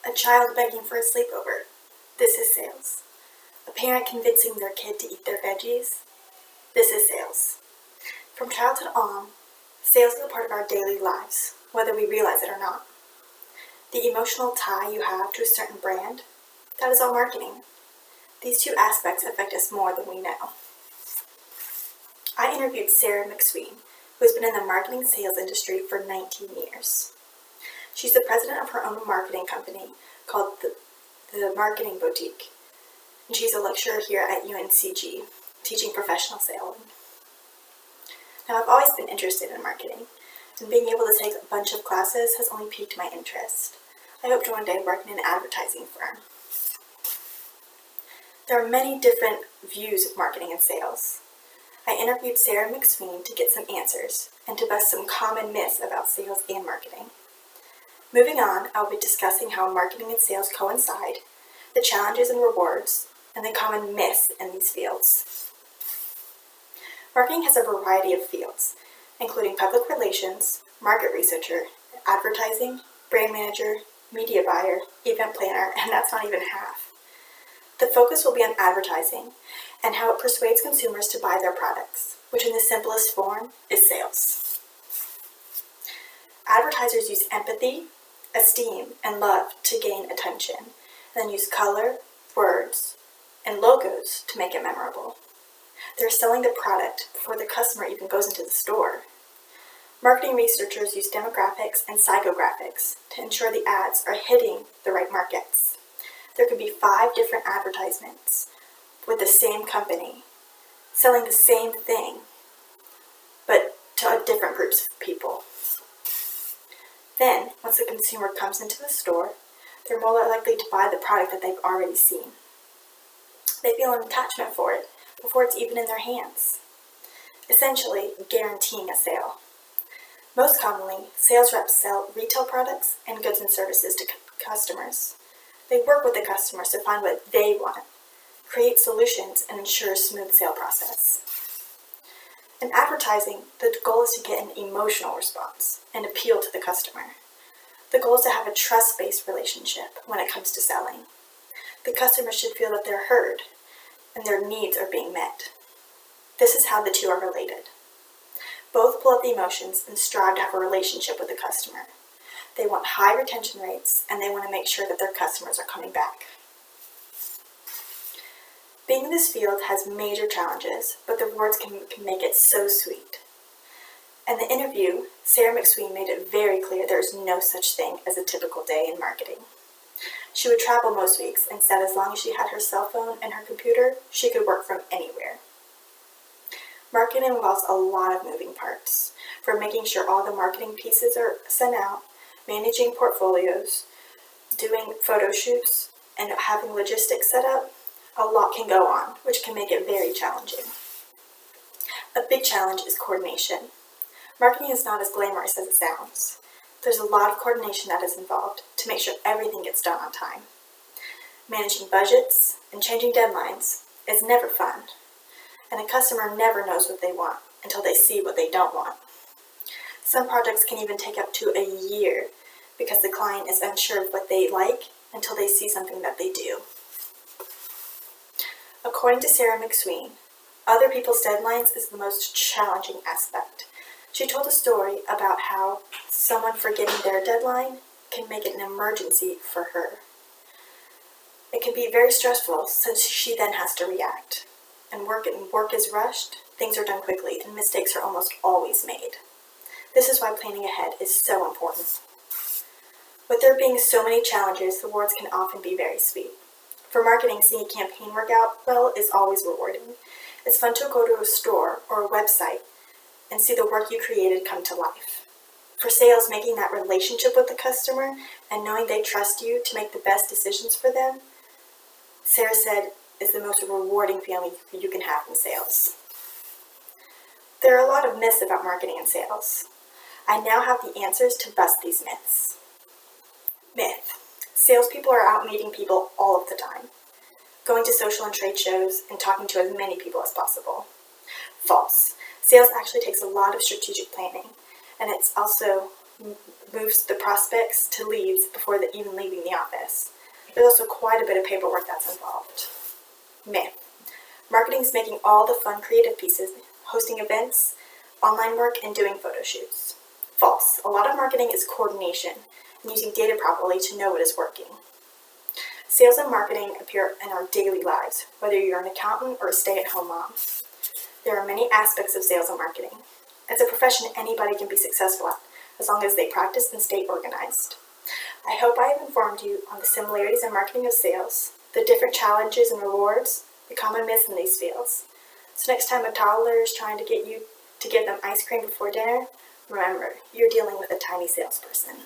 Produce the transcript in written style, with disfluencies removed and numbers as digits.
A child begging for a sleepover. This is sales. A parent convincing their kid to eat their veggies. This is sales. From childhood on, sales is a part of our daily lives, whether we realize it or not. The emotional tie you have to a certain brand, that is all marketing. These two aspects affect us more than we know. I interviewed Sarah McSween, who has been in the marketing sales industry for 19 years. She's the president of her own marketing company called the Marketing Boutique, and she's a lecturer here at UNCG, teaching professional selling. Now, I've always been interested in marketing, and being able to take a bunch of classes has only piqued my interest. I hope to one day work in an advertising firm. There are many different views of marketing and sales. I interviewed Sarah McSween to get some answers and to bust some common myths about sales and marketing. Moving on, I'll be discussing how marketing and sales coincide, the challenges and rewards, and the common myths in these fields. Marketing has a variety of fields, including public relations, market researcher, advertising, brand manager, media buyer, event planner, and that's not even half. The focus will be on advertising and how it persuades consumers to buy their products, which in the simplest form is sales. Advertisers use empathy, esteem, and love to gain attention, and then use color, words, and logos to make it memorable. They're selling the product before the customer even goes into the store. Marketing researchers use demographics and psychographics to ensure the ads are hitting the right markets. There could be 5 different advertisements with the same company, selling the same thing, but to different groups of people. Then, once the consumer comes into the store, they're more likely to buy the product that they've already seen. They feel an attachment for it before it's even in their hands, essentially guaranteeing a sale. Most commonly, sales reps sell retail products and goods and services to customers. They work with the customers to find what they want, create solutions, and ensure a smooth sale process. In advertising, the goal is to get an emotional response and appeal to the customer. The goal is to have a trust-based relationship when it comes to selling. The customer should feel that they're heard and their needs are being met. This is how the two are related. Both pull up the emotions and strive to have a relationship with the customer. They want high retention rates, and they want to make sure that their customers are coming back. Being in this field has major challenges, but the rewards can make it so sweet. In the interview, Sarah McSween made it very clear there is no such thing as a typical day in marketing. She would travel most weeks and said as long as she had her cell phone and her computer, she could work from anywhere. Marketing involves a lot of moving parts, from making sure all the marketing pieces are sent out, managing portfolios, doing photo shoots, and having logistics set up. A lot can go on, which can make it very challenging. A big challenge is coordination. Marketing is not as glamorous as it sounds. There's a lot of coordination that is involved to make sure everything gets done on time. Managing budgets and changing deadlines is never fun, and a customer never knows what they want until they see what they don't want. Some projects can even take up to a year because the client is unsure of what they like until they see something that they do. According to Sarah McSween, other people's deadlines is the most challenging aspect. She told a story about how someone forgetting their deadline can make it an emergency for her. It can be very stressful since she then has to react. And work is rushed, things are done quickly, and mistakes are almost always made. This is why planning ahead is so important. With there being so many challenges, the rewards can often be very sweet. For marketing, seeing a campaign work out well is always rewarding. It's fun to go to a store or a website and see the work you created come to life. For sales, making that relationship with the customer and knowing they trust you to make the best decisions for them, Sarah said, is the most rewarding feeling you can have in sales. There are a lot of myths about marketing and sales. I now have the answers to bust these myths. Myth: salespeople are out meeting people all of the time, going to social and trade shows and talking to as many people as possible. False: sales actually takes a lot of strategic planning, and it's also moves the prospects to leads before even leaving the office. There's also quite a bit of paperwork that's involved. Myth. Marketing is making all the fun creative pieces, hosting events, online work, and doing photo shoots. False. A lot of marketing is coordination and using data properly to know what is working. Sales and marketing appear in our daily lives, whether you're an accountant or a stay-at-home mom. There are many aspects of sales and marketing. It's a profession anybody can be successful at, as long as they practice and stay organized. I hope I have informed you on the similarities in marketing of sales, the different challenges and rewards, the common myths in these fields. So next time a toddler is trying to get you to give them ice cream before dinner, remember, you're dealing with a tiny salesperson.